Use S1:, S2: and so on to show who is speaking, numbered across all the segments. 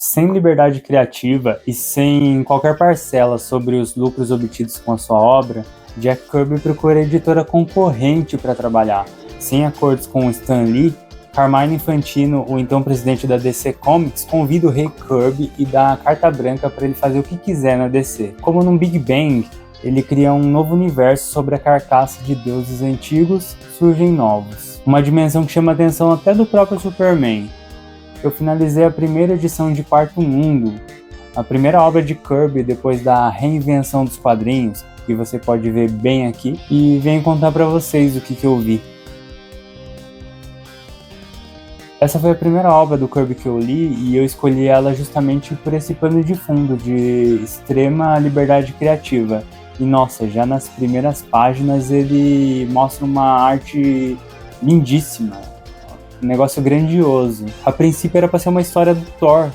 S1: Sem liberdade criativa e sem qualquer parcela sobre os lucros obtidos com a sua obra, Jack Kirby procura a editora concorrente para trabalhar. Sem acordos com Stan Lee, Carmine Infantino, o então presidente da DC Comics, convida o Rei Kirby e dá a carta branca para ele fazer o que quiser na DC. Como num Big Bang, ele cria um novo universo sobre a carcaça de deuses antigos, surgem novos. Uma dimensão que chama a atenção até do próprio Superman. Eu finalizei a primeira edição de Quarto Mundo, a primeira obra de Kirby depois da reinvenção dos quadrinhos, que você pode ver bem aqui, e venho contar para vocês o que eu vi. Essa foi a primeira obra do Kirby que eu li e eu escolhi ela justamente por esse pano de fundo de extrema liberdade criativa. E nossa, já nas primeiras páginas ele mostra uma arte lindíssima, um negócio grandioso. A princípio era para ser uma história do Thor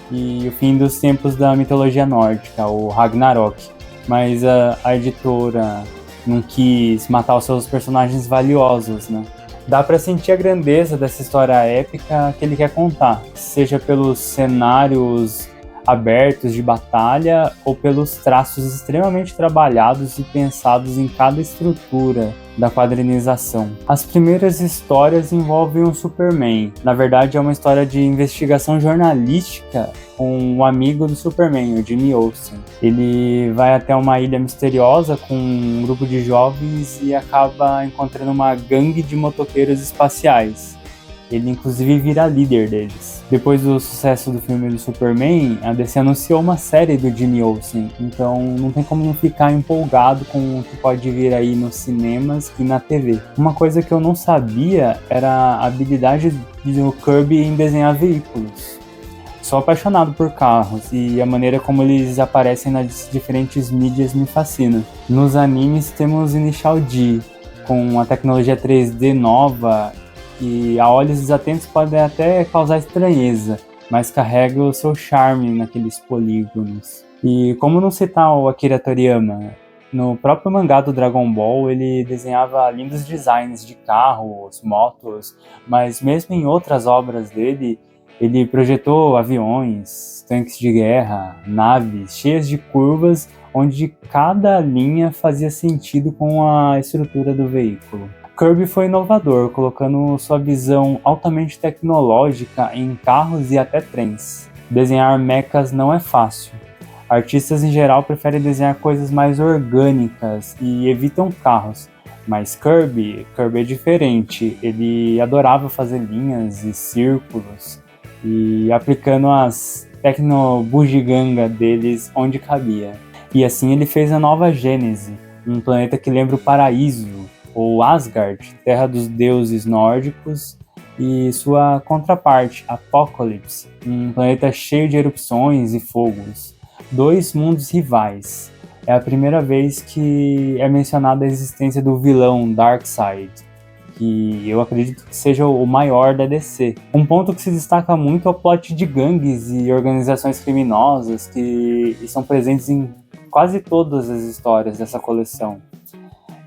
S1: e o fim dos tempos da mitologia nórdica, o Ragnarok. Mas a editora não quis matar os seus personagens valiosos, né? Dá pra sentir a grandeza dessa história épica que ele quer contar, seja pelos cenários abertos de batalha ou pelos traços extremamente trabalhados e pensados em cada estrutura da quadrinização. As primeiras histórias envolvem um Superman. Na verdade, é uma história de investigação jornalística com um amigo do Superman, o Jimmy Olsen. Ele vai até uma ilha misteriosa com um grupo de jovens e acaba encontrando uma gangue de motoqueiros espaciais. Ele inclusive vira líder deles. Depois do sucesso do filme do Superman, a DC anunciou uma série do Jimmy Olsen, então não tem como não ficar empolgado com o que pode vir aí nos cinemas e na TV. Uma coisa que eu não sabia era a habilidade do Kirby em desenhar veículos. Sou apaixonado por carros e a maneira como eles aparecem nas diferentes mídias me fascina. Nos animes temos Initial D, com a tecnologia 3D nova, que a olhos desatentos podem até causar estranheza, mas carrega o seu charme naqueles polígonos. E como não citar o Akira Toriyama? No próprio mangá do Dragon Ball, ele desenhava lindos designs de carros, motos, mas mesmo em outras obras dele, ele projetou aviões, tanques de guerra, naves cheias de curvas, onde cada linha fazia sentido com a estrutura do veículo. Kirby foi inovador, colocando sua visão altamente tecnológica em carros e até trens. Desenhar mechas não é fácil. Artistas em geral preferem desenhar coisas mais orgânicas e evitam carros. Mas Kirby é diferente. Ele adorava fazer linhas e círculos e aplicando as tecno-bugiganga deles onde cabia. E assim ele fez a Nova Gênese, um planeta que lembra o paraíso, ou Asgard, terra dos deuses nórdicos, e sua contraparte, Apokolips, um planeta cheio de erupções e fogos. Dois mundos rivais. É a primeira vez que é mencionada a existência do vilão Darkseid, que eu acredito que seja o maior da DC. Um ponto que se destaca muito é o plot de gangues e organizações criminosas que estão presentes em quase todas as histórias dessa coleção.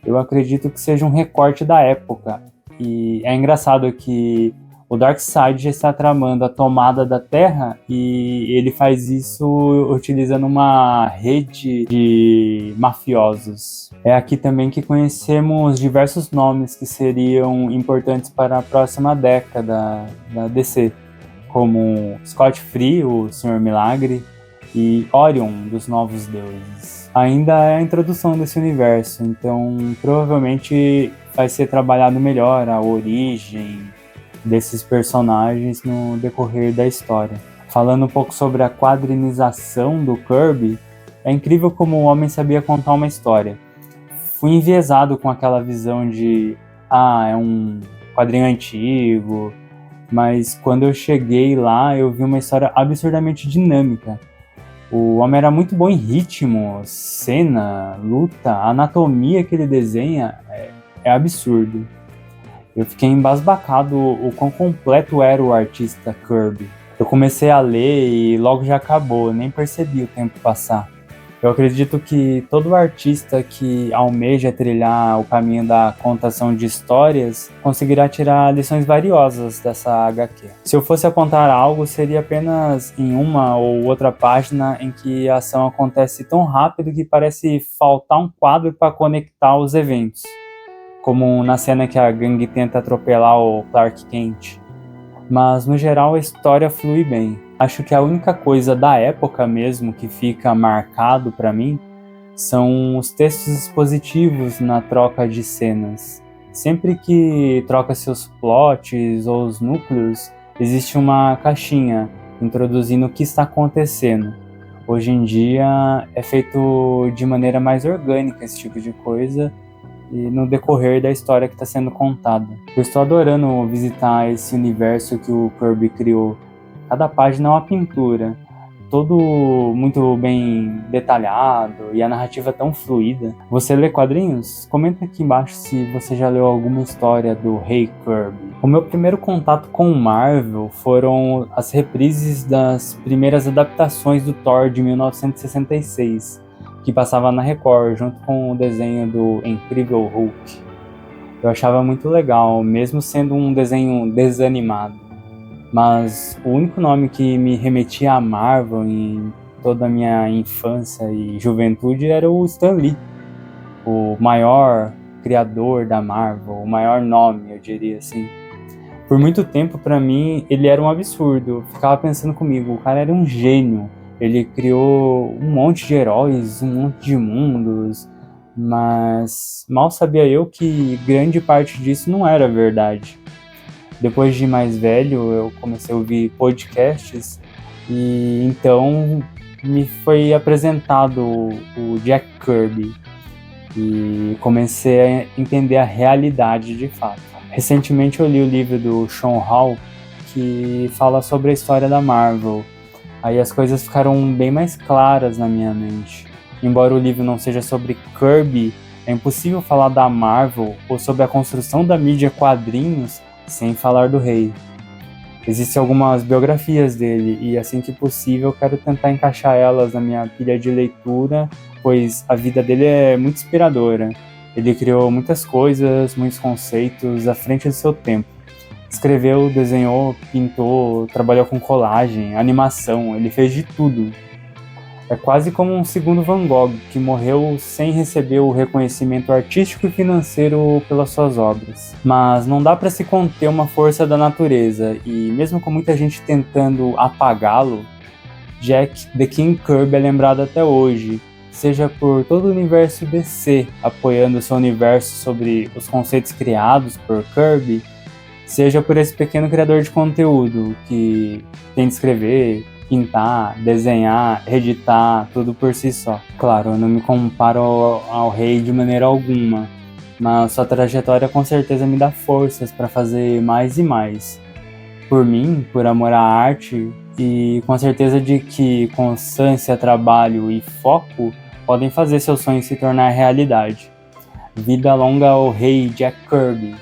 S1: Eu acredito que seja um recorte da época. E é engraçado que o Darkseid já está tramando a tomada da Terra e ele faz isso utilizando uma rede de mafiosos. É aqui também que conhecemos diversos nomes que seriam importantes para a próxima década da DC, como Scott Free, o Senhor Milagre, e Orion, dos Novos Deuses. Ainda é a introdução desse universo, então provavelmente vai ser trabalhado melhor a origem desses personagens no decorrer da história. Falando um pouco sobre a quadrinização do Kirby, é incrível como o homem sabia contar uma história. Fui enviesado com aquela visão de é um quadrinho antigo, mas quando eu cheguei lá eu vi uma história absurdamente dinâmica. O homem era muito bom em ritmo, cena, luta, a anatomia que ele desenha é absurdo. Eu fiquei embasbacado o quão completo era o artista Kirby. Eu comecei a ler e logo já acabou, nem percebi o tempo passar. Eu acredito que todo artista que almeja trilhar o caminho da contação de histórias conseguirá tirar lições valiosas dessa HQ. Se eu fosse apontar algo, seria apenas em uma ou outra página em que a ação acontece tão rápido que parece faltar um quadro para conectar os eventos, como na cena que a gangue tenta atropelar o Clark Kent. Mas no geral a história flui bem. Acho que a única coisa da época mesmo que fica marcado para mim são os textos expositivos na troca de cenas. Sempre que troca seus plots ou os núcleos, existe uma caixinha introduzindo o que está acontecendo. Hoje em dia é feito de maneira mais orgânica esse tipo de coisa, e no decorrer da história que está sendo contada. Eu estou adorando visitar esse universo que o Kirby criou. Cada página é uma pintura, todo muito bem detalhado e a narrativa tão fluida. Você lê quadrinhos? Comenta aqui embaixo se você já leu alguma história do Rei Kirby. O meu primeiro contato com Marvel foram as reprises das primeiras adaptações do Thor de 1966. Que passava na Record, junto com o desenho do Incrível Hulk. Eu achava muito legal, mesmo sendo um desenho desanimado. Mas o único nome que me remetia a Marvel em toda a minha infância e juventude era o Stan Lee, o maior criador da Marvel, o maior nome, eu diria assim. Por muito tempo, para mim, ele era um absurdo. Eu ficava pensando comigo, o cara era um gênio. Ele criou um monte de heróis, um monte de mundos, mas mal sabia eu que grande parte disso não era verdade. Depois de mais velho, eu comecei a ouvir podcasts e então me foi apresentado o Jack Kirby e comecei a entender a realidade de fato. Recentemente eu li o livro do Sean Hall, que fala sobre a história da Marvel. Aí as coisas ficaram bem mais claras na minha mente. Embora o livro não seja sobre Kirby, é impossível falar da Marvel ou sobre a construção da mídia quadrinhos sem falar do rei. Existem algumas biografias dele e assim que possível eu quero tentar encaixar elas na minha pilha de leitura, pois a vida dele é muito inspiradora. Ele criou muitas coisas, muitos conceitos à frente do seu tempo. Escreveu, desenhou, pintou, trabalhou com colagem, animação, ele fez de tudo. É quase como um segundo Van Gogh, que morreu sem receber o reconhecimento artístico e financeiro pelas suas obras. Mas não dá para se conter uma força da natureza, e mesmo com muita gente tentando apagá-lo, Jack the King Kirby é lembrado até hoje, seja por todo o universo DC apoiando seu universo sobre os conceitos criados por Kirby, seja por esse pequeno criador de conteúdo que tem de escrever, pintar, desenhar, editar, tudo por si só. Claro, eu não me comparo ao rei de maneira alguma, mas sua trajetória com certeza me dá forças para fazer mais e mais. Por mim, por amor à arte e com a certeza de que constância, trabalho e foco podem fazer seus sonhos se tornar realidade. Vida longa ao rei Jack Kirby.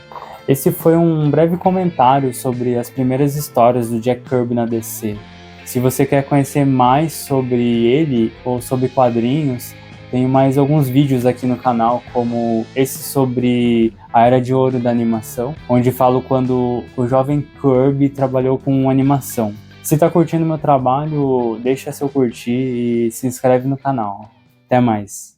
S1: Esse foi um breve comentário sobre as primeiras histórias do Jack Kirby na DC. Se você quer conhecer mais sobre ele ou sobre quadrinhos, tenho mais alguns vídeos aqui no canal, como esse sobre a Era de Ouro da animação, onde falo quando o jovem Kirby trabalhou com animação. Se tá curtindo meu trabalho, deixa seu curtir e se inscreve no canal. Até mais!